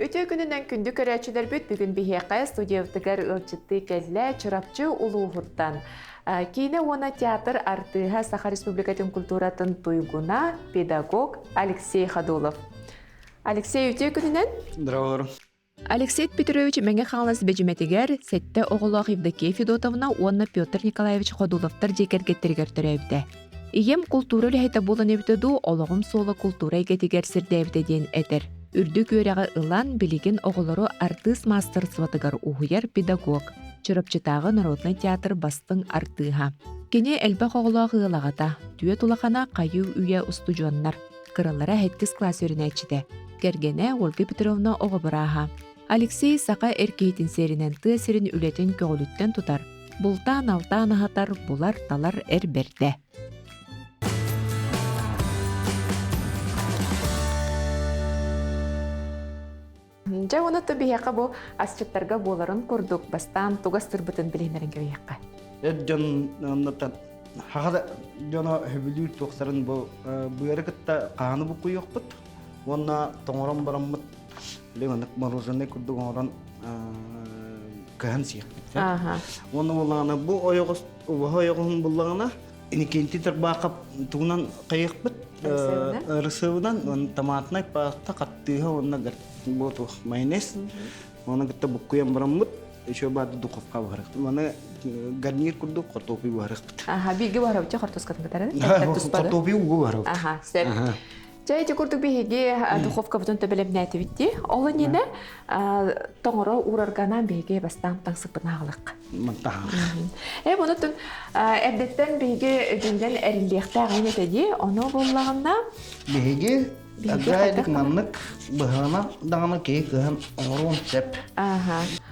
Өте күнінен күнді көрәчілер бүт бүгін бігеқай студиявтығар ылчытты кәлі чырапчы ұлуғырттан. Кейіне оны театр артыға Саха Республикатын культуратын туйгуна педагог Алексей Ходулов. Алексей, өте күнінен? Здравствуйте. Алексей Петрович мәңе қаланыз бәжіметігер сәтті оғылақ Евдокия Федотовна онна Петр Николаевич Ходуловтар жекергеттергер түрәуді. Ием культура ләйті болын өбдіду олығым солы культура егетігер сірдәуді ден әдір. Үрді көріға ұлан білеген оғылыру артыс мастер сватығар ұғыяр педагог. Чырапчытағы Народный театр бастың артыға. Кене әлбәқ оғылағы ұлағата. Түйет ұлақана қайу үйе ұстужуаннар. Қырылара әткіз класс өрінәчіде. Кергене Ольга Петровна оғы бұраға. Алексей сақа әркейтін серінен тысырын үлетін көгіліттен тұтар. Бұлтан алтан ағатар, бұлар талар әрберді. Жа оны төбейеқі бұл асчеттарға боларын көрдік бастан туғастыр бұтын білеймерін көйеқі. Жон аннатан хағада жона хөбілі тоқсарын бұл бұйарықытта қағаны бұқы еқпіт. Онна тоңыран барамыт леңінік маружаны күрдік оңыран кән сияқпет. Оны болағына бұл ойығын болағына инекенті бақып туғынан қайықпет. Рысывынан томатный паста қаттыға онна вот майонез, оны гитта букуям барамыт, еще бады духовка барықты. Оны гарнир күрді картопи барықты. Биге барабы че картоскатын катары? Картопи уғы барықты. Сәл. Жайты күрдік бейге духовка бұтын төбелеп нәті бітті. Олы нені тоңыры урарганан бейге бастан таңсық бұтын ағылық. Мантаға. Бұны түн әбдеттен бейге жүнден әріліқті ағайын етеді. Оны болағында бейге Агайдық маннық бұғана дағына кей күйін оңыруын сәп.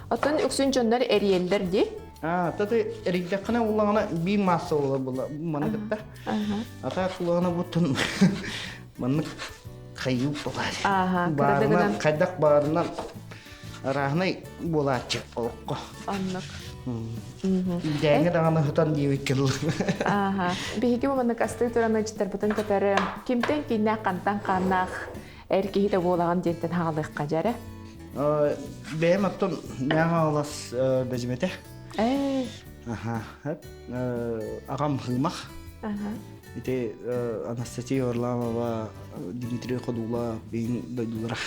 Оттан үксін жондар әриелдер де? Тәті әрекдеқіне олағына бей масы олар бұла манығытта. Ата құлағына бұтын маннық қайу болады. Барынан қайдақ барынан арағынай болады олыққа. Аннық. Дәңі дағаны ғытан дейбек келу. Бейге бұманық асты тұраны жыттар бұтын көтәрі кемтен кейіне қантан қаннақ әркейі де болаған деттен ғалық қажары? Бәйім аттын мәңі алас бәжіметі. Ағам ғылмақ. Ите Анастасия Орламова, Дмитрий Ходула, бейін дойдулырақ.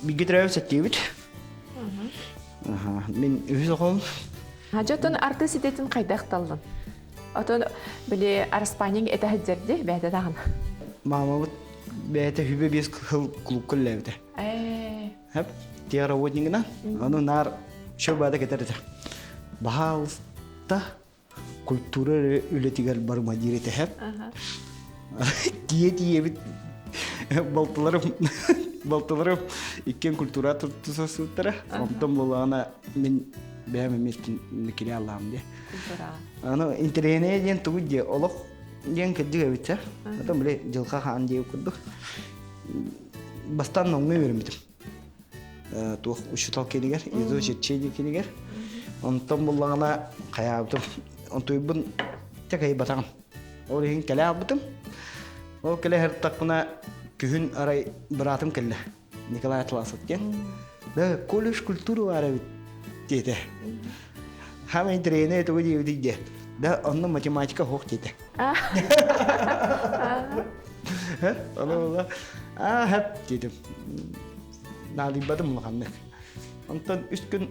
Бейге тұрайып сәттейбіт. Мен өз оғым. Жотын артыс ететін қайдақ талдың? Отын біле Арыспанин әті әдзерді бәйті дағын? Мамабыт бәйті хүбе бес қыл клуб күлі әбді. Тия работнигіна, оны нар шо бәді кетерді. Бағалыста культура үлетігер бар мадиреті әп. Тие біт Балтыларым иккен культура тұртыса сұттары. Онтан болағына мен бәйім еместін нүкене алам де. Аны интерене ден тұғы де олық ден кәдік әбітсі. Атам біле жылға қан дейіп күрдік. Бастан оңғай бермедім. Туық үшітал келігер, езу жетшейді келігер. Онтан болағына қаябытым. Онтойбын тек әй батағын. Ол ең кәлі абытым. Ол кәлі әрттақына күхін арай бұратым кәлі. Николай Атласов кен. Да, колледж культуру арабит дейді. Хам интерене тұғы дейді де. Да, онны математика хоқ дейді. Оны ола, әп дейді. Нали бадым мұқаннық. Онтан үст күн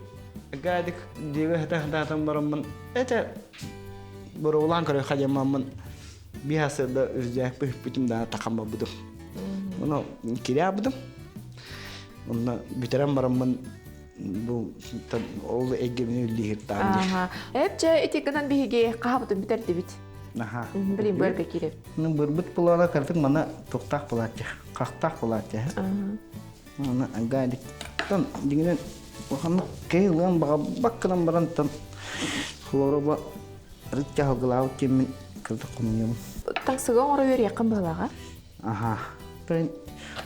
ғадық дейгі хата-хататан барамын. Әті бұрулан көрі қадемамын. Биясырда үздәк бүтімді тақамба бұдым. Оны келе абыдым. Оны бүтерен барамын бұл олы әгеміне үлдейір тағынды. Әпчі етекінен бейге қағабытын бүтерді біт? Білейм бөргі кереп. Бұрбыт бұлана кәрдік мана тоқтақ бұлатты, қақтақ бұлатты. Оны ғайдық. Дегенен оғаны кейлған баға баққынан барантан хлоры ба рытча ғылауы кемін кірдік құмынемін. Таңсыға оңыры өр яқын бағаға? Pero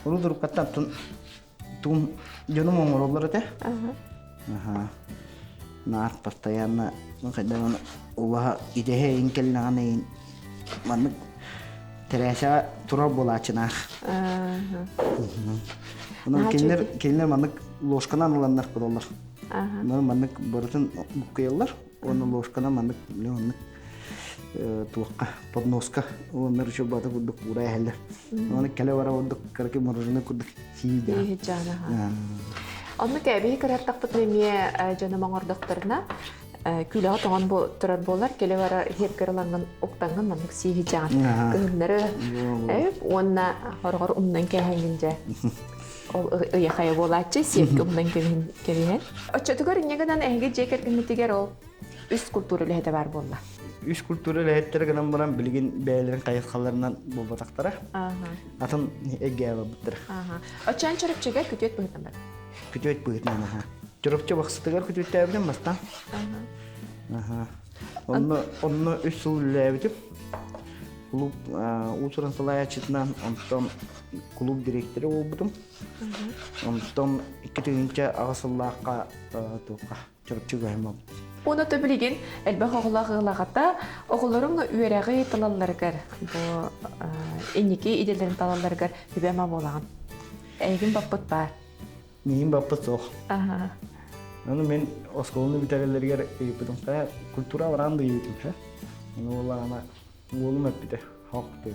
uno de los catantos tú yo no me muero por ti. Nah постоянно ну когда он уга идея инкельна не man Teresa turar bolachına. Onun kendiler manık loşkanan olanlar kadar. Onlar manık barıtın bukaylar. Onu loşkana manık manık tuğka podnoska. Onlar şu batı kurduk buraya heller. Onu kale vara kurduk karki marujuna kurduk. Siydi. İyi cana. Onu käbi karattak putnemiye canım doktoruna. Külah toğan bu turar bolar kele vara hep karalangan oktangan manık sihi can. Kınları onna hor umdan kehengince. O yakaya bolatçı siyek umdan kevihen. Açatıgar inyegadan ehge ceker kımitiger o üst kulturu lehete var bolla. Üst kulturu lehetleri gelen buran bilgin beylerin kayıtkalarından bu bataklara. Atın egeya babıttır. Açan çarıp çeker kütüyet bıhıtan ben. Kütüyet bıhıtan. Çırıpçı bakısıtıgar kütüyet tebiden bastan. Onu üst yıl lehebitip kulüp usuran salaya çıtından ondan kulüp direktörü olbudum. Ondan iki tüyünce ağısıllahqa tuğqa çırıpçı göğüm Onu da bilgin elbette oğulağılağıda oğulların üyereği talallargar. Bu eniki idelerin talallargar hübema bolağın. Egin babbat var. Neyim babbat soğuk. Onu ben oskolunu biterlerger yapıyordum. Kultura varan da yiyordum. Onu olağına oğlum hep bir de halk dedi.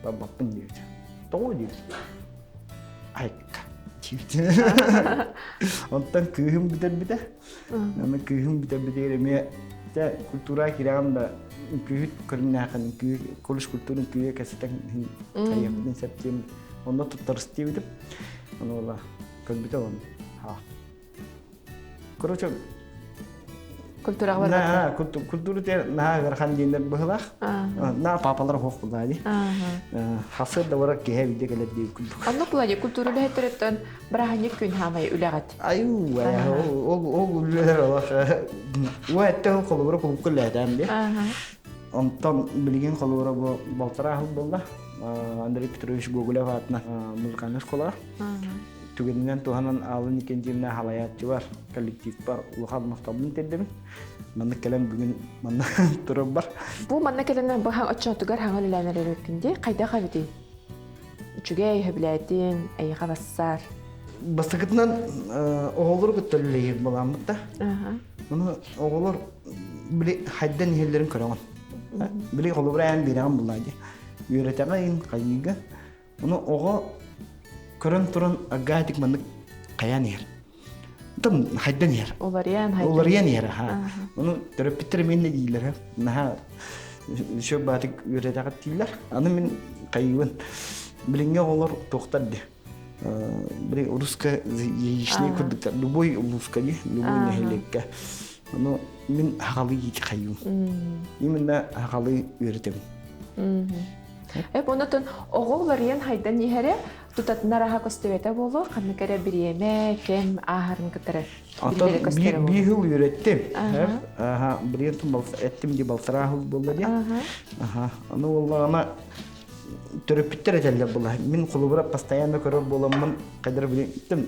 Babbattın diyordu. Doğru diyordu. Ay ondan kıyım bir de. Ama kıyım bir de yerime de kultura kiram da kıyıt kırnakan kıyıt kuluş kulturun kıyıt kaseten kayıp septim onda tutarız diyedim. Onu ola kalbide on ha. Korocak Kultura var. Nah, kultur te nah garhan dinler bahlah. Nah papalar hof buladi. Hasır da varak ki hevi de gelet di kultur. Anlık bulacak kulturu lehetretten berahanyak gün hamay ülegat. Ayu ya o güller Allah. Wa etten kolubra kulukul lehdan de. Ondan bilgin kolubra bu baltara hal bullah. Andrei Petrovich Gogolyev adına muzikal skola. Tugeninden Tuhanan alın ikincimne halayatçı var. Kolektif var. Uluhan maktabını terdemin. Manna kalem bugün manna turab var. Bu manna kalemden bu açan tugar hangi ilanlar erkinde kayda kabiti. Üçüge hebilatin ay kabassar. Basakıtından oğulur götürülüyor bulamıkta. Bunu oğulur bile hadden yerlerin karaman. Bile kolubra biran bulaydı. Yöretemeyin kayıga. Bunu oğul Kurun turun agatik manık kayan yer. Tam hadden yer. Olariyan yer ha. Onu terapitler minne değiller ha. Naha şu batik yüretakat değiller. Anı min kayıvan. Bilinge olur tohtadı. Biri Ruska yiyişne kurduklar. Luboy Ruska diye. Luboy nehelekka. Onu min hakalı yiyik kayıvan. Yemin de hakalı yöretem. Ondan oğullarıyan haydan yehere tutatına raha kostövete bolu kanı kere bir yeme kem aharın kıtırı. Bir yıl ürettim. Bir yıl ettim diye balsara hıl buldu diye. Onu vallahi terapitler edeller bulah. Min kulubura pastayanla karar bulamın kadar bildim.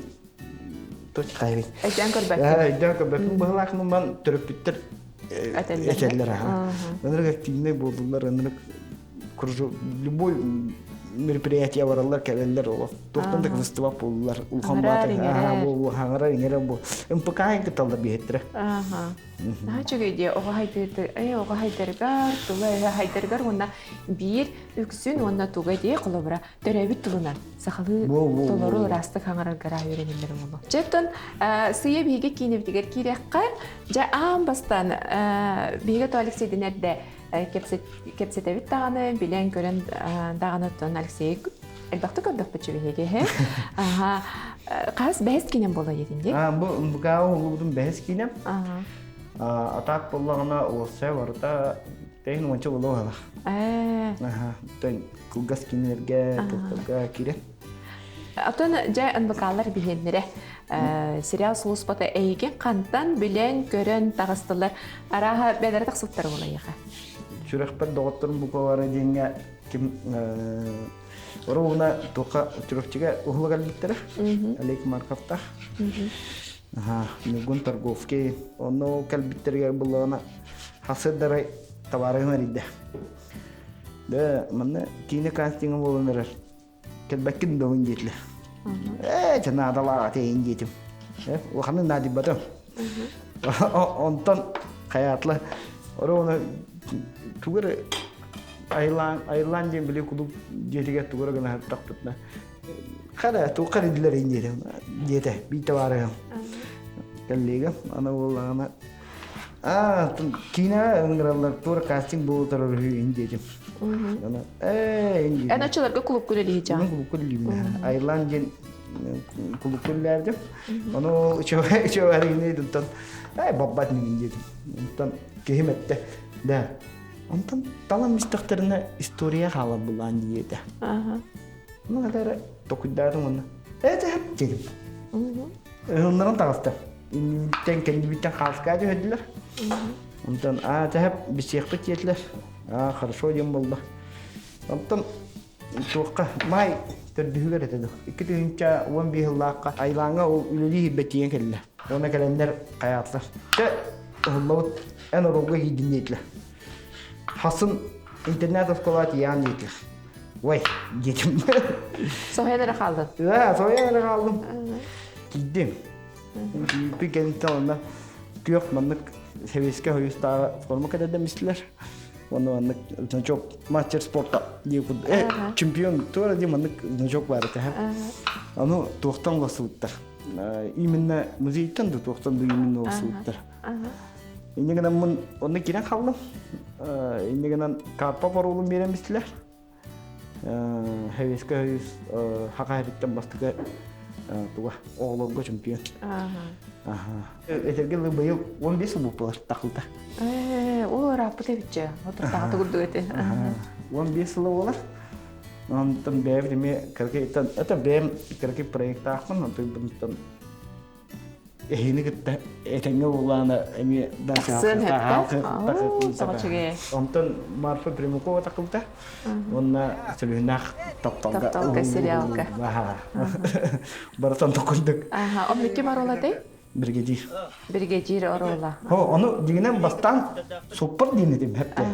Toç kaybet. Eden körbek. Eden körbek. Bulah numan terapitler edeller ha. Onları aktifne buldular. Onları любой мероприятие варалар келелер олар. Тоқтандық выступап болдылар. Улхан баты бұл хаңара иңера бұл. МПК кыталдар бейеттірі. Наха чөгейде оға хайдергар, тұлы хайдергар онна бір үксін онна тугайде қолабыра төрәбіт тұлынан. Сақалы тұлыры растық хаңараргара үйренелер болу. Жептон сүйе бейге кейіневдегер кейрекқа жа аң бастан бейге туалексейден әрді кепсетевит тағаны, билен көрін дағаны тұн Алексей әлбақты көбдік бітшібігеге. Қас бәйіз кенем бола едінде? Бұл ғау ұлудың бәйіз кенем. Атақ болағына олсы варыта тәйін онча болу ғала. Күлгас кенерге, тұқтарға керен. Атын жай анбықалар білендері. Сериал соғыспаты әйген қанттан білен көрін тағыстылар. Араға бәдәрі тақсылттар болайыға. Шүрекпер доғыттырын бұқалары дейінге кім ұрығына тоқа түрекчіге ұғылы қалбеттері. Алейк Марковта. Мегун Торговке. Оны қалбеттерге бұлығына хасыдары табарығына рейді. Да, манна кино кастинг болонер. Кэлбэкин догон дитле. Чана дала тейн дитим. Уханы нади бата. Онтон хаятла. Орона тугэр Айландын биле кулуп жетиге тугөр гана тактытна. Кара тукар идлер индер. Дете бите бары. Коллега ана боллагана. Кина ыңгыралар тур кастинг болтор индер. Ана инди. Эначыларга клуб күлели хича. Клуб күлели. Айландын клуб күллерди. Аны чөөр ине дутан. Баббат индер. Дутан кехиметте. Да. Онтон талан мистахтарына история хала булан диеде. Ну адара токудаадын оны. Хеп дедим. Оннан тагаста. Интен кендибитен халскажы хөдүлөр. Онтон хеп бисекпет жетилер. Хорошо дем болду. Онтон туакка май төрдүгөр этеди. 2-нче 11 жыллакка айлаңа ол үлүли бетиен келди. Оны календер каятлар. Оллот эн орого хидинетлер. Хасын интернет осколат ян дитер. Ой, детим. Соһенер халды. Соһенер халдым. Гиддим. Бигентона күйөк маннык севеске хоюста форма кадада мислер. Оны значок мастер спорта диюд. Чемпион тура ди маннык значок бар та. Аны токтон басыттар. Именно музейден токтон именно басыттар. Инегенен мен оны кирен халдым. Инегенен капа паролун беремислер. Хевеске хоюс хакайрыттан бастыга туга оглонго чемпион. Этергел быйыл 15 жыл болду такылда. О рапыт эбитче. Отур тагы күрдү эте. 15 жыл болар. Онтон бевриме кыргыйтан это бем кыргый проект акмын, онтон Эхинигитте этеңге булана эми дашаалта. Онтон Марфа Примакова такылда. Онна сүлүнах Тапталга сериалга. Баратан токундук. Омникке баролады? Бригадир орола. Ону дигинен бастан супер динедим хепте.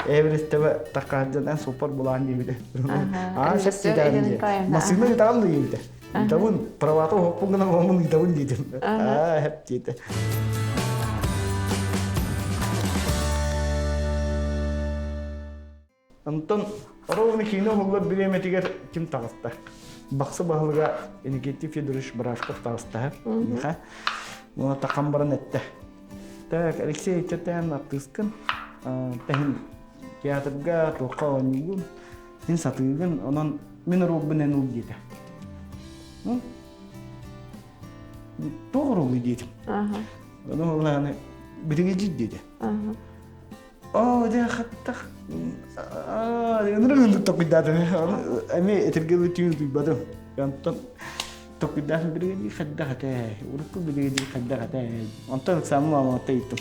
Эверестебе такардан супер булан дибиде. Септиден. Масыны там дибиде. Итавун правата хопунгана гомун итавун дидим. Хеп дите. Антон ровно кино могло биреметигер ким тагыста. Баксы багылга Никита Федорович Барашков тагыста. Ха. Муна такам баран этте. Так Алексей Чатян атыскын. Тахин театрга токоонигун. Син сатыгын онон мен роббенен улдиде. Doğru dedi. Onu olana birigeci dedi. De hatta ne tokudadı. Ama etergeli tüyüldü badam. Yantan tokudadı birigeci hatta. Urku birigeci hatta. Ondan sama ama taytu.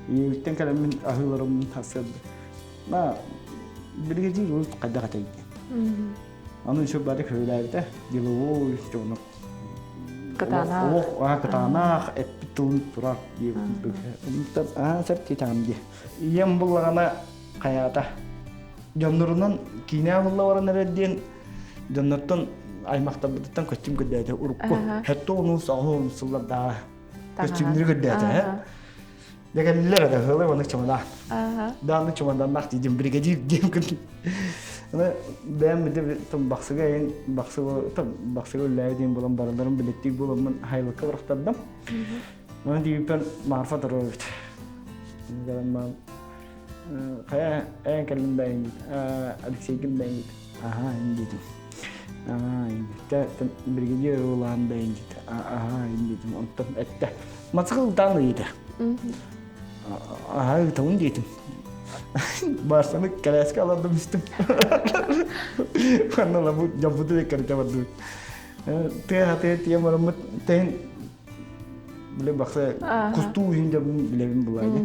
Yükten kalamin ahılarım hasad. Ma birigeci urku hatta. Onu şu badık öylerde dilu çoğunluk. Katana. Katana epitun turak diye. Serti tamdi. Yem bulana kayata. Jonurunun kina bulla var nereden? Jonurtun aymakta bıtıtan koçum gıdaydı. Urku. Hatta onu sağlam sularda. Koçumları gıdaydı. Degenler de öyle bana çamadan. Dağını çamadan nakti dim brigadier dim kın. Ben bir de tam baksı leydim bulan barlarım bilettik bulan haylıkı bıraktırdım. Ben de ben marifat arıyordum. Ben kaya en kalındayım. Alexey'in dayım. İndim. İndim. Brigadier olandayım. İndim. Ondan ette. Masakıl tanıydı. Tamam dedim. Barsana kalaska alandım istim. Karena labu jambutu de kerja badu. Hati tiap malam ten beli baksa kustu hinda beli bulanya.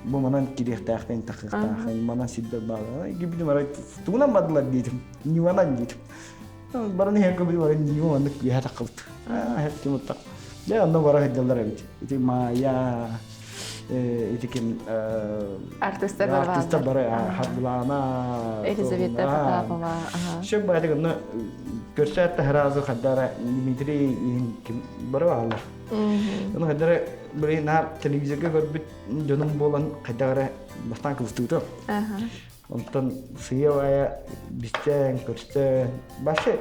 Bu mana kiri tahten tahten mana sidda bala. Gibi mara tu na madla didim. Ni mana didim. Barang yang kau beli barang ni mana kaya takut. Hati mutak. Ya anda barang hidallar aja. Itu Maya. итиким Артистер артистер бар. бары Хаблана Елизавета Потапова. шөп байдыгына көрсәтте харазы хаддара Дмитрий ким бары алар. Оны хаддара бер на телевизорга көрбүт жөнүм болан хаддара бастан кылыстыгы. Онтон сыйвая бистен көрсө башы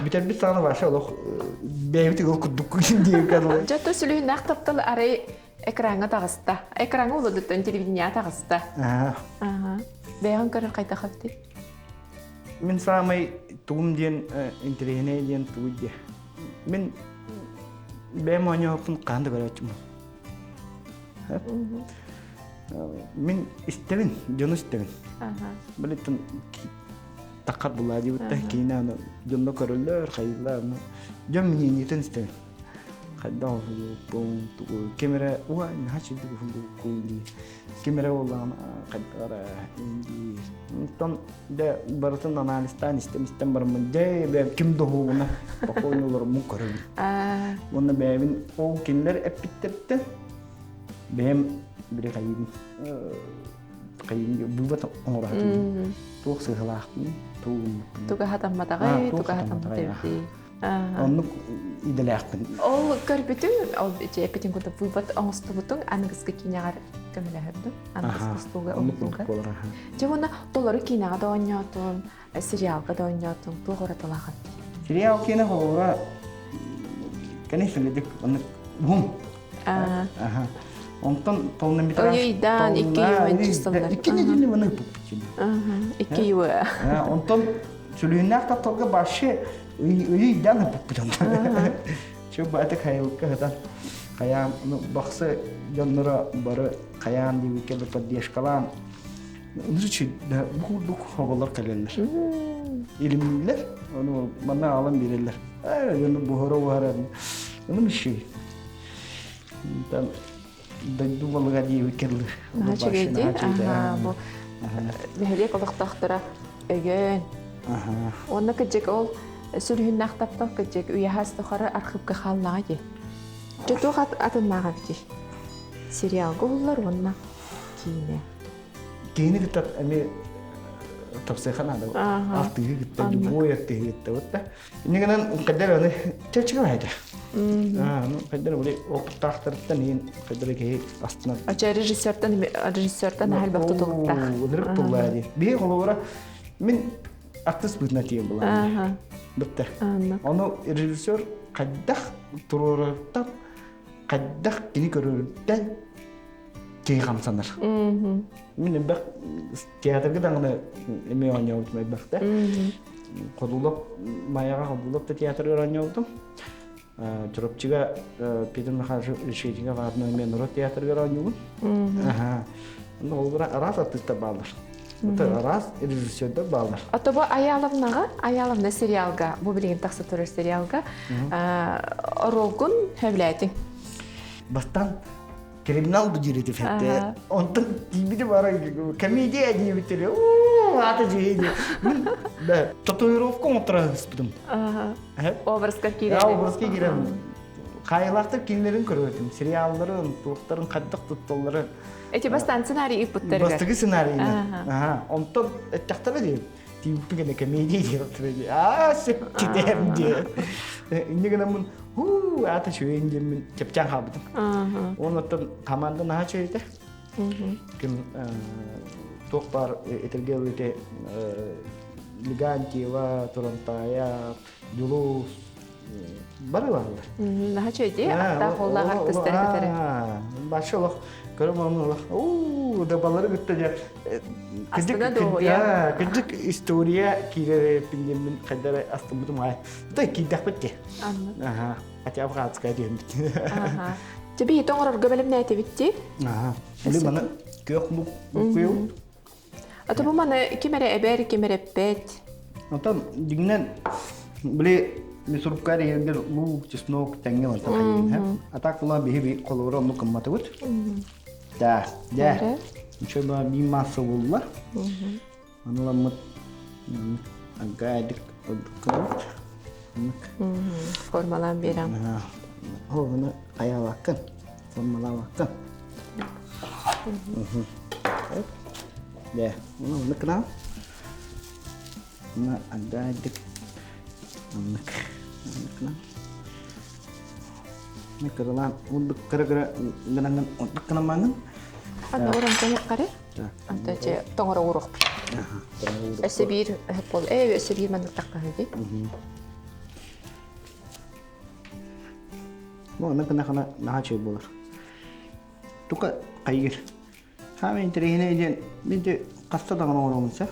битер бит саны башы олох бэйти гол кудук дип калды. Жото сүлүн нактаптал ары экранга тагыста. Экранга улудуттан телевидение тагыста. Бэйган көрөр кайта хапты. Мен самый тугум ден интерене ден туйде. Мен бэмоньопун канды көрөчүм. Мен истебин, жөн истебин. Билетин такар була дибитте кинаны жөннө көрөлөр, кайдылар. Жөн менен нетен истебин. Кайдан бум туу камера уа нахачы дигу фунду куйди. Камера олан кайдара инди. Тон да баратын аналистан истем бармын. Де ким дохуна бакойлор му көрөм. Онда бэвин ол кинлер эпиттепте. Бэм бир кайын бубат оңораты. Тук сыгылаактын туу. Туга хатамматагай, туга хатамматабди. Оннук иделяакпын. Ол көрбүтү, ол жепетин куда выбат оңстубутун ангыска кинягар көмөлөһөрдү. Ангыскастууга оңтуга. Жогона толору кинага да ойнотун, сериалга да ойнотун, тугора талагат. Сериал кине хора конечно ледик он бум. Онтон полнометраж. Ойдан 2 ювентусталар. 2 неделе мына пупчин. 2 юв. Онтон сүлүннак толга башы ойдан пупчин. Чөп бата кайылка хата. Кая баксы жоннора бары каян дип келип поддержкалан. Унчу да бук хабалар календар. Илимлер, onu bana alım verirler. Yani buhara var. Onun şey. Ben daydu balığa diye verirler. Naçıgeydi. Bu nehriye kalıqtaqtıra ögön. Onda kıcık ol sürühün naqtaptan kıcık üyahas tuxarı arxivga xallağı. Jotuğat atınmağa biti. Serial qoğullar onna kiyine. Kiyine gittat emi tafsirkan ada. Artiga gitta bu yakti gitta wata. Ini kan kadar ne çeçik ayda. No kadar böyle o tahtartan in kadar ki astna. Aça rejissörten hal baktu tolta. Udruk tolladi. Bir kolora min artist bütnatiye bulan. Bitti. Onu rejissör kadar tururta kadar kini körürden key kamsanlar. Min bak teatrga dangna eme oynayotmay bakta. Kodulap mayaga kodulap da teatrga oynayotum. Çorapçıga Peter Mikhail Rişejiga varno men ro teatrga oynayum. Onda olura aras artistler bağlar. Bu aras rejissörde bağlar. Ata bu ayalavna serialga, bu bilgin taqsa turur serialga rolgun hevlatin. Bastan kriminal budjeti fette. Ondan TV'de var komediya diye bitiriyor. Ata jeydi. Da tatuировка отра спидим. Образга кирем. Образга кирем. Кайлактар кинлерин көрөтүм. Сериалдарын, туктарын каддык тутталары. Эти бастан сценарий ипуттерге. Бастыгы сценарий. Онтон эттактар дейм. TV'ге комедия дип. Сеп кетем ди. Иннегенен мун ата шөйүн мен чепчан хабдым. Онотон команда наа чөйдө. Ким токпар этергелите Лигантьева, Турантая, Юлус барылар. Наа чөйдө. Ата холлар артисттер кетери. Башылык көрөмөмүлөр. Да балары гытты. Кыдык история кире пиндемин кадары астымдым ай. Да кидак битти. Ача афгатская дем. Тебе тоңорор көбөлөм нәте битти? Били мана көк мук күйөп. Ата бу мана кимере эбер кимере пет. Ата дигнен били мисурукари ендер лук чеснок теңгел ата. Ата кула биби колоро нук матут. Да. Чөба би маса булла. Аналамыт агадик одкот. Формалан берем. Onu ayağlakkın, formalavakkın. Ya, onu kenal. Nah, ada dik. Kenal. Ini kerelan untuk kira-kira genangan untuk kenamangan. Анда уран тәһәккәре. Анда же тоңора урак. Әсәбир хәпол. Әсәбир мен таққаны ди. Mau nak kena nah coba. Tuka kayak. Kami terihnya je, binti kasta dengan orang macam.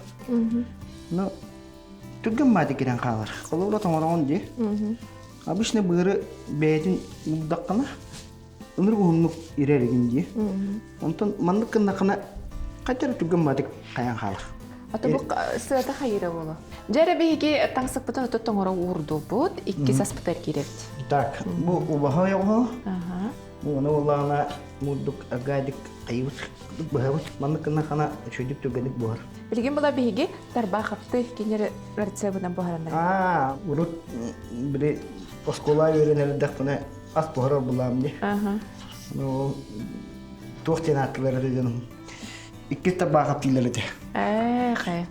No, tu mati kira kalah. Kalau orang orang je, abisnya betin mudah kena. Umur hunuk ire lagi je. Untuk mana kena kacar tu mati kayak kalah. Atau buk serata khaira wala. Jare bihi tangsaq betul atau tongora urdu bud ikki sas betar kiret. Tak, bu ubah ya Allah. Aha. Bu ana wallahi muduk agadik ayut bahawat mana kena shudip tu gadik buhar. Bilgin bula bihi tarba khapte kinere retsebuna buharan. Urut beri sekolah öğrenler dakına as buhar bulam je. Aha. No tuğtenat verdi canım. İki tabak attılar de. Khay.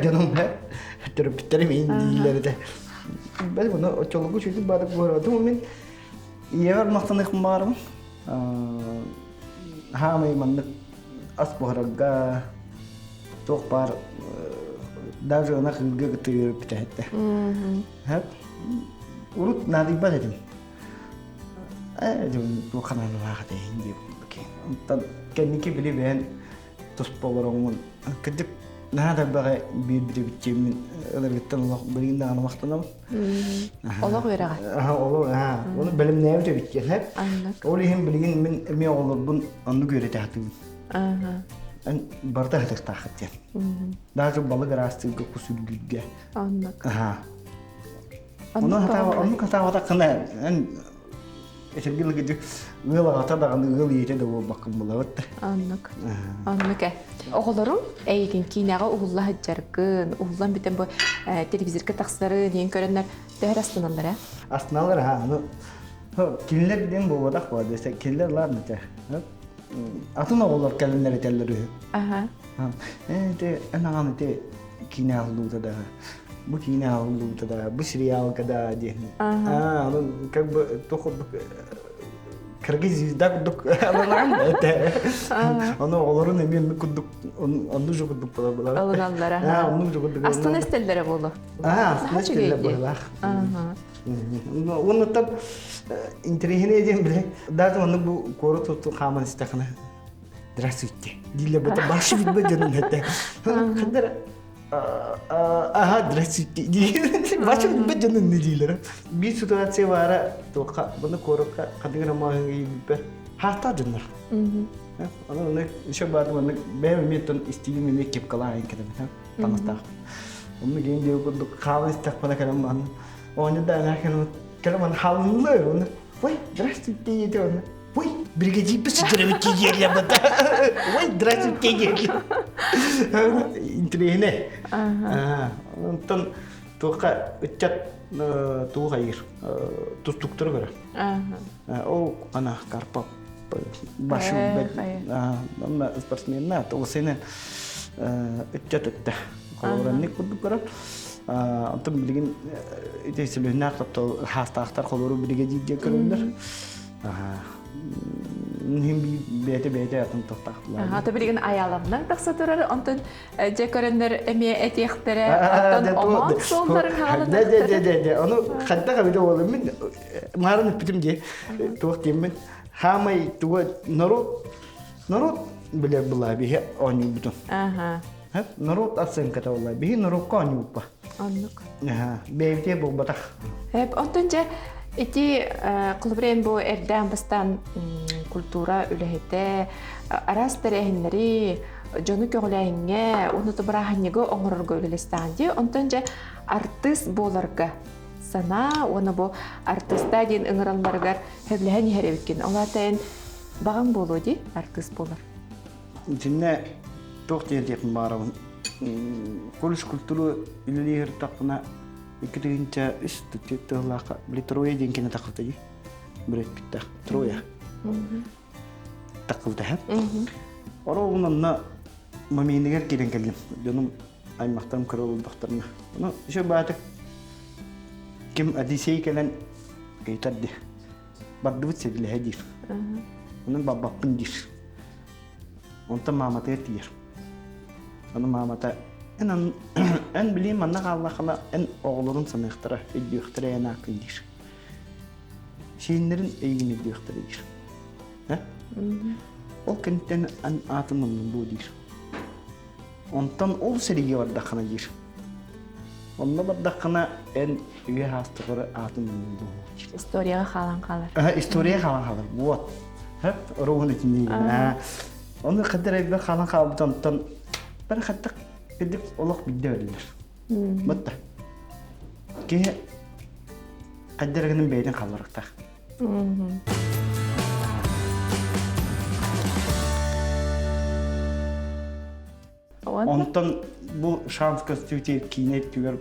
Canım terpitlerim indiler de. Ben bunu çoluğu çocuğu badık bu arada. Ama ben yer maktanık varım. Hamay mandık as buharaga çok par daha önce ona kılgı götürüyor bir tane. Hep urut nadi badedim. Bu kanal var da hindi bakayım. Tad kendiki bile ben tus powerong kedip nada bagai bir biçimin öyle Allah berinden anlamaktan ama. Allah vera. Allah onu benim ne yapacak bitken hep. Anladık. Öyle hem bilgin min mi olur bun onu göre tahtım. En barda hatak taht yani. Daha çok balık arası kusul güdge. Anladık. Onu hata hata kena en eşergil gitu. Gıla hata da kanı gıla yete de bu bakım bulat. Anladık. Anladık. Oğullarım eğitim kinağa oğullar haccargın, oğullan biten bu televizyon taksları diyen görenler değer aslananlar ha. Aslanlar onu killer den bu vadak var dese killer lar mı te? Atına oğullar kelinler etelleri. Aha. De anağını de kinağa luta da. Bu kinağa luta da, bu serial kada diye. Onu как бы тоход Kırgız duk alınan ete. Onu olurun emin kuduk onu çok kuduk bula. Alınanlar ha. Onu çok kuduk. Aslan estellere bolu. Nesteller bula. Onu tab interihine edeyim bile. Daha onu bu koru tutu kaman istakana. Здравствуйте. Диле бата баши бит беджен хете. Кадер здравствуйте. Баши бит беджен не дилер. Bir situasi var toka bunu koruka kadına mahangı bir hata döner. Onu ne işe bağlı onu ben meton istiyorum ne kep kala ayın kadar ha. Tanıştık. Onu genç diyor ki kahve istek bana kadar man. Onu da ne kadar man halınlı onu. Vay здравствуйте diyor onu. Ой, бригадир посидоровики ели об это. Ой, здравствуйте, ели. Интересно. Онтон тука үтчат туу хайыр. Тустуктар бара. О, ана карпак. Башы бет. Ана спортсменна тоосенен үтчат өттө. Колоранны курдук бара. Онтон билген итесилүүнү актап хастактар колору бригадир жекөрүлөр. Hem bete atın tohtak. Hatta bilgin ayalamdan taksa durur. Ondan cekörenler emiye etiyektere. Ondan oman solların havalı. De. Onu hatta kabide oğlum ben. Marın bitim diye. Tuğ diyeyim ben. Hamay tuğ narot bile bula bihi onu bütün. Hep narot asın kata ola bihi narot kanyu pa. Anlık. Bevte bu batak. Hep ondan ce iti kulübren bu erden bastan kultura ülehete aras terehinleri jonu köglehinge onu da bırahanıgı oңорорго ülelestandi ondan ce artist bolarga sana onu bu artista din ыңыралларгар hevlehen herevkin олатайын баган болуди artist bolar. Jinne toq diyecek barabın. Konuş kültürü ileri takına ikrinca üstü titulaqa beli Troya dinkine taqıldı. Brad Pitt Troya. Taqıldı hep. Оруунна маминигер кирен келгем. Жонум аймактарым көрөөл доктормна. Ну, ишо баатык ким адисей келен гейтадди. Бардыбыт седиле хадир. Onun babapın dir. Onta mamata etiyer. Onun mamata en bileyim anna Allah'ına en oğlunun sanıqtıra, ediyoqtıra en akın dir. Şeyinlerin eygini ediyoqtıra dir. O kentten en atımının bu dir. Ondan ol serigi vardakına dir. Onda vardakına en üye hastıqırı atımının bu dir. Историяға қалан қалар. История қалан қалар. Вот. Hep ruhun içindeyim. Onu kadar evde kalan kabıdan ben hatta gidip olak bildi verilir. Batta. Ki kaderinin beynin kalarak da. Ondan bu şans konstitütü kine tüyer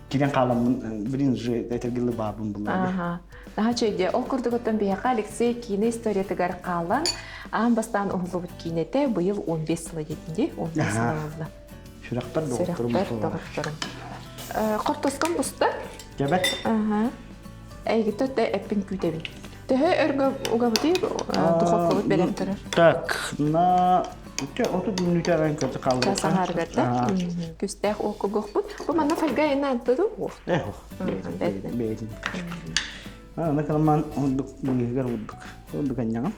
kiren kalamın birinci etergili babım bunlar. Наха чөйде ол курдуготтон бияка Алексей кине историятыгар калан аан бастан оңлубут кинете быйыл 15 сылы жетинде 15 сылы болду. Шурактар доктор. Кортоскон буста. Жабат. Эйги төттө эппин күтебин. Төһө өргө угабыты духовкалык берем турар. Так, отут минутаран көтө калды. Саңар берди. Күстэх окугохпут. Бу мана файгайна антыду. Бейдин. Накаламан ондук буйгар удук. Ондук аньян.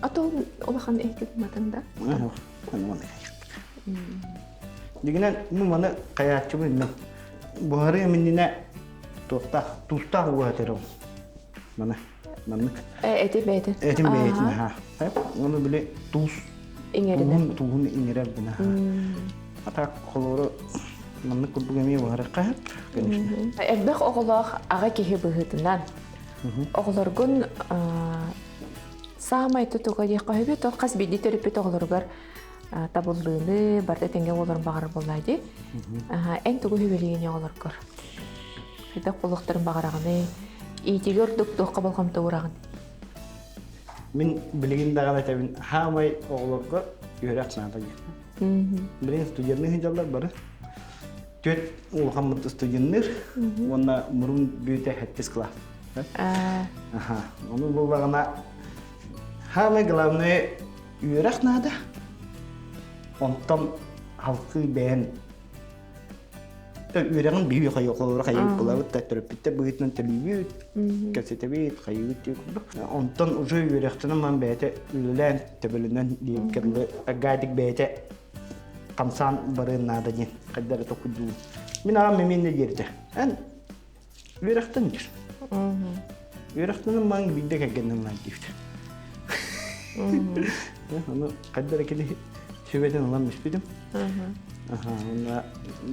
Ато олахан эйкит матанда. Дигинен мана каячы мен. Бухары минине туста уатеро. Мана. Эти бейдин. Этим бейдин ха. Onu bile tuz. İngerinden. Tuğun ingerer bina. Ata koloro manны курбугами варакат, конечно. Эббэх оголох ага кеһи быһытынан. Оголоргун самай тутуга яқаһыбы то кас биди терапевт оголоргар табыллыны барда тенге олор багар боллайды. Эн тугу хүбелеген оголоргор. Хида колоктарын багараганы итигер дук кабылгам туурагын. Мен билеген дагана табин хамай оголоргор үйрәк нада. Билеген студентны хижаллар бары. Төт улхаммыт студенттер, онна мурун бүйте хаттис класс. Onu bulduğuna hamı главное үйрәк нада. Ondan halkı beğen. Үйрәгін бүйі қайықлары қайып бұлауы тәттіріппетті бұғытның тілібейт, кәсетебейт, қайып дейік. Ondan ұжы үйрәқтінің мән бәйті үлілән төбілінен дейіккерлі ғайдық бәйті қамсан барын нада ден, қайдары тоқыды. Мен ағам меменде жерді. Ән үйрәқтің жүр. Үйрәқтінің мән бейді кәгеннің мән дейікті. Onu қайдары келі сөйбәден ұлан мүспедім. Ona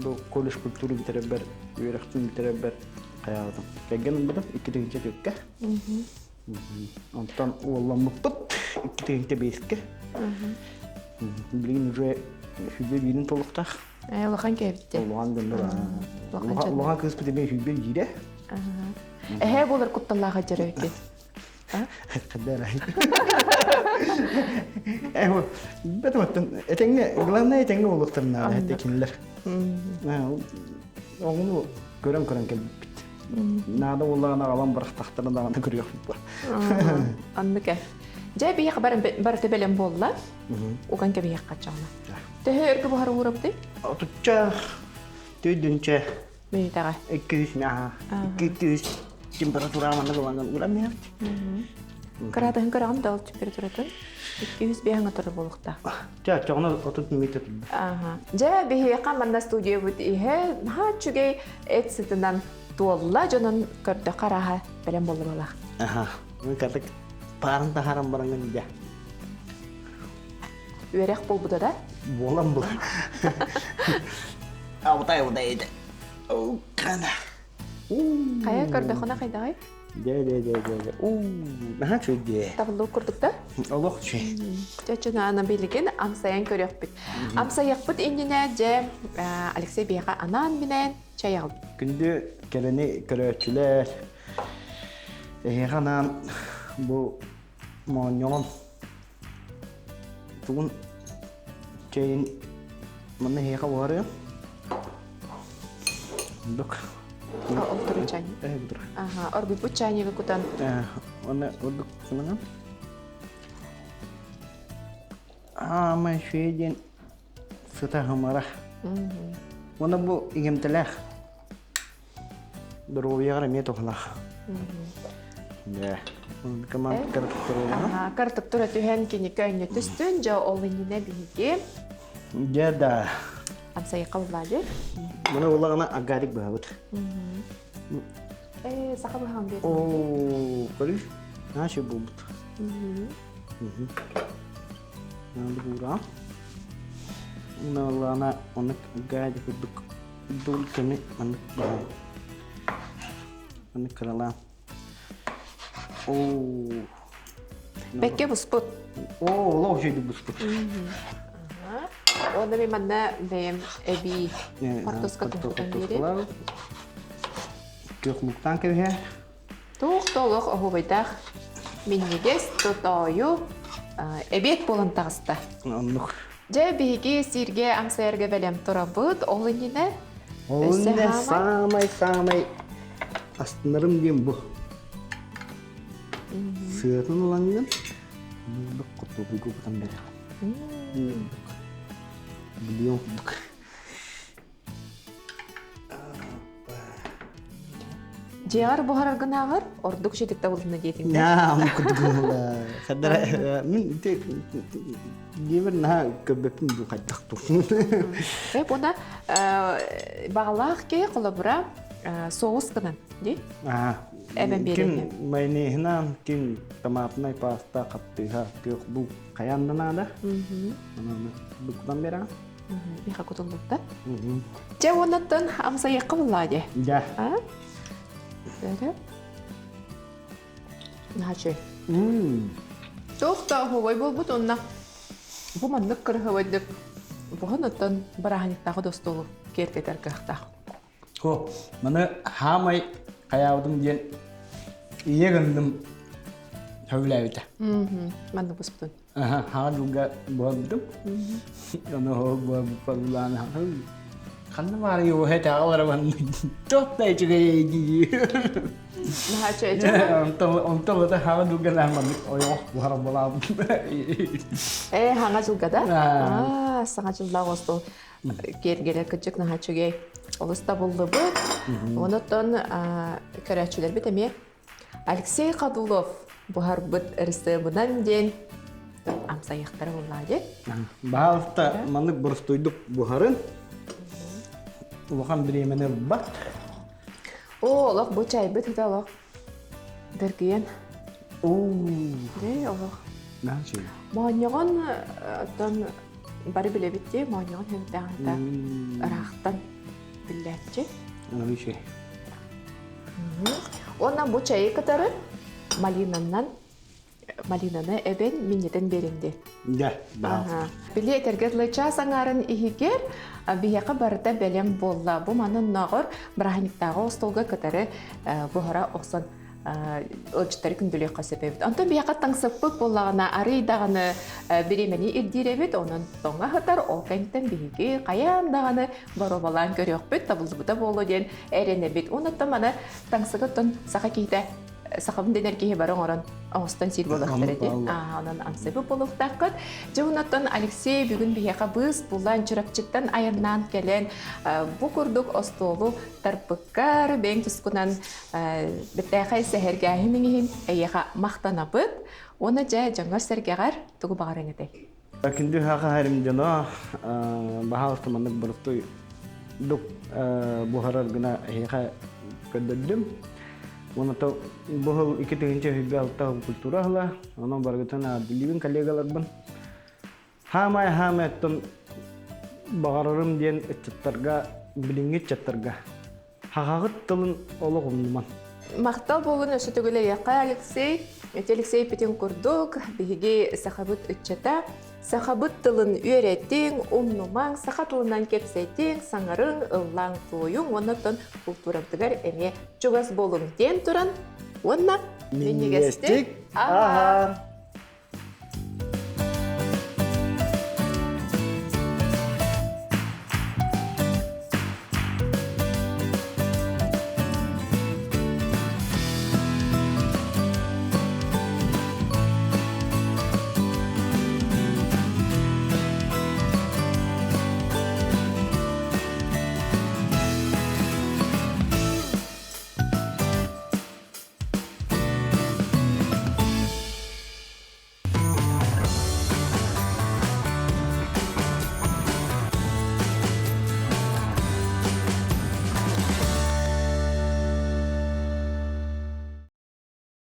bu kolej kültürü bitireber, öğretmen bitireber hayatım. Kegen burada iki tane çocuk. Ondan oğlan mutlu, iki tane beşke. Bilin je hübe binin tolukta. Olahan kevdi. Olahan gönder. Olahan kız bir de hübe yire. He bolar kuttallaha jarayken. Kadar ay. Betul. Etenge, glamne etenge olukturna tekinler. Onu gören gelip bit. Nada olana alan bırak tahtını da görüyor bu. Anlık. Jay bir haber bartebelen bolla. Ogan ke bir kaçana. Tehir ki bu harurabdı. Tutça. Tüdünçe. Beytaga. 200 na. 200 temperatura mana kawangan ulam ya. Karatan karam dal temperaturatın 200 bir hangatır bolukta. Ja, çoğuna 30 metre. Jay bir kamanna stüdyo bud ihe ha çüge etsitinden tuolla jonan körde karaha belen bolmalı. Ben katak parang taharam barangan dia. Üerek bol buda da? Bolam bu. Avtay ide. Oh kana. Kaya körde xona kayday? De. Nah çöde. Tablo kurduk da? Allah çö. Çöçüna ana bilgin amsayan körüp bit. Amsayak bit indine je Alexey Beyka anan binen çay aldı. Gündü geleni köröçüler. Hanan bu monyon Тугун чейн мана хеха варя. Дук. Олтуру чайни. Бур. Ага, орби бу чайнига кутан. Она одук санана. Май шведен сыта хамара. Она бу игем телех. Дровьяра метохла. Да. Команд картофеля. Ага, картоптура түһэн кини көйнө түстүн жа олынне биги. Деда. Амсай каллады. Мана улагана агарик баабыт. Сахабы хам бер. О, кали. Наши бумбут. Надо бура. На лана он агарик дук. Дул ками он баа. Он крала. О. Бекке буспут. О, лошади буспут. Onda mi manna bem ebi картоска тутан бери. Кök муктан кеве. Тух толох охобайтах. Миннигес тотою эбек болон тагыста. Аннук. Же биги сирге амсаерге белем турабыт олынине. Онне самай астынырым дем бу. Сыатын уланган. Бу куту бугу бутан бери. Бульон бук. Жегар бухараргынагыр ордук шетикте болдуна дейтин. Я, мукудгула. Хадара мин те гевер на көбөкүн бу кайдакту. Бона баглах ке колобура соус кынан, ди? Эбен берене. Майне хинан кин томатный паста каттыга кök бу каяндана да. Аны буктан бера. Биха кутулдукта. Же онаттан амсай кылладе. Я. Бәрі. Нағачай. Тоқта ховай болбут онна. Бұ мандық кірхавайдық. Бұған оттан бараханиқтағы достолу кертетер кіқтақ. Хо, маны хамай каявдым ден иегіндім хөвләуді. Мандық бұспытын. Хадуга болдым. Оны хо болбулан хам. Қанды бары еу хәті ағаларыман тоқтай жүгейді. Нағачай жа? Онтон өті хава дуган әмәдік. Ойоқ бұхара болам. Хаңа жылға да? Саңа жылға ғостол кергелер күтчік нағачугей. Олыста болды бұд. Оныттан көрәтшілер біт әме Алексей Қадулов бұхар бұд әрісі бұдан ден амсайықтары болады. Бағалықта маңдық бұрыстойдық бұхарын. Улахан біремене бат. Олық бұ чай біт үті олық. Діргейен. Олық. Нәші? Мағаньяған бары біле бітте, мағаньяған хемдағында ұрақтан білдәтчі. Нәші? Оннан бұ чайы кітары малинаны әбен миннеден берінде. Да, бағалықта. Біле тергетлі саңарын ихикер, бияқы барыда бәлем болла. Бұ манын нағыр біраханиктағы остолға кітары бұғыра оқсан ölçütleri kündülüğü qasıbıbıd. Ondan biyaqat tangsıppıp bollağına arıydağını birimeni irdirebid, onun toңа hıtar, o kayıntan bihigi qayan baro balan görüyöqbüd, tabıldıbıda bolu den erenebid. Ondan mana tangsıgıtın sağa keyde сахабын денергеге барың оран оңыстан сир болақтыр еді. Онан ансыбы болуқтаққыд. Жауынаттан Алексей бүгін бияқа бұз бұлан чырапчыттан айырнан келен бұ күрдік остолу тарпыққар бәң тұскынан біттәқай сәхергәхі менген әйеға мақтанабыд. Оны жа жаңар сәргеғар тұғы бағарың әдей. Күнді хақа әрім жана бағалықтымандық бұрықты дүк бұғарар ғына әйеға көддірдім. Оны тау бұл 2-тігінші хүбі алтағы культурағыла, оның барғытын адылыбын коллегаларбын. Хамай әттін бағарырым ден үтчаттарға, біліңгет чаттарға. Хағағыт тылын олық ұмдыман. Мақтал болын өсі түгілі яқа Алексей. Алексей петін күрдік, бігі сақабыт үтчата. Сақабыт тылын үйреттің, ұмнумаң, сақа тылынан кепсеттің, саңырың, ұллаң тойың, оннаттан культурабдығар әме жүгас болың ден тұран. Онна, менегестік.